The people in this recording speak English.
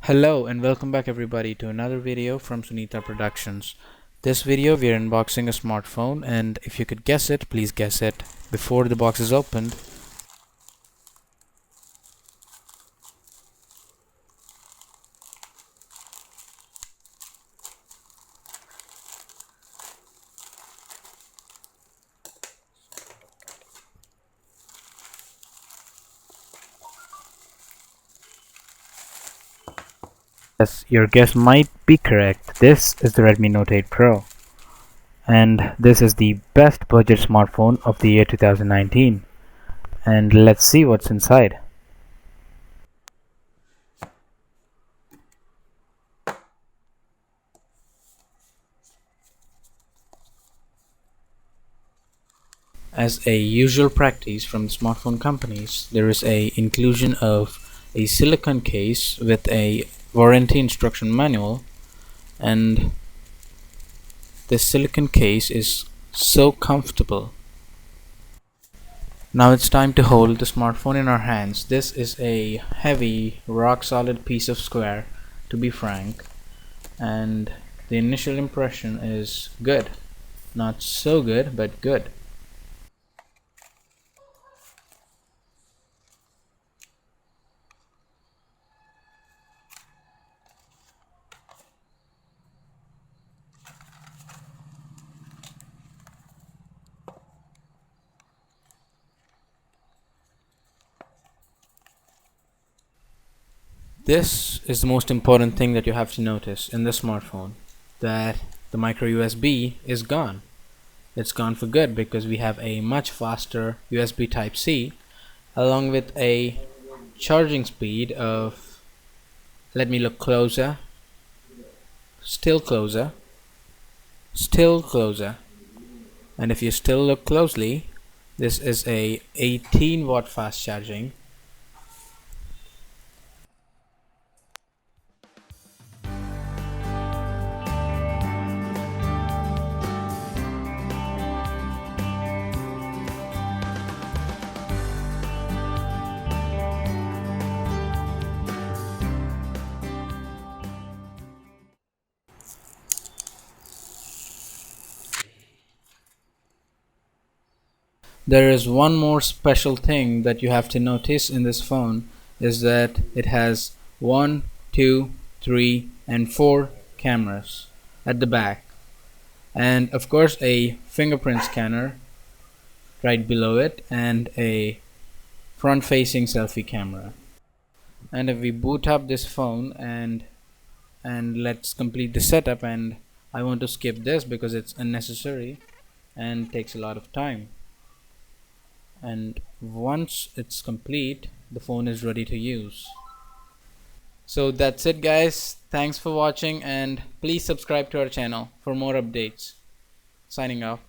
Hello and welcome back everybody to another video from Sunita Productions. This video we are unboxing a smartphone, and if you could guess it, please guess it before the box is opened. Yes, your guess might be correct. This is the Redmi Note 8 Pro, and this is the best budget smartphone of the year 2019. And let's see what's inside. As a usual practice from the smartphone companies, there is a inclusion of a silicone case with a warranty instruction manual, and this silicone case is so comfortable. Now it's time to hold the smartphone in our hands. This is a heavy, rock solid piece of square, to be frank, and the initial impression is good. Not so good, but good. This is the most important thing that you have to notice in this smartphone, that the micro USB is gone. It's gone for good because we have a much faster USB Type-C along with a charging speed of, let me look closer, still closer, still closer, and if you still look closely, this is a 18-watt fast charging. There is one more special thing that you have to notice in this phone, is that it has 1, 2, 3 and 4 cameras at the back, and of course a fingerprint scanner right below it, and a front facing selfie camera. And if we boot up this phone and let's complete the setup, and I want to skip this because it's unnecessary and takes a lot of time, and once it's complete, the phone is ready to use. So that's it guys, thanks for watching, and please subscribe to our channel for more updates. Signing off.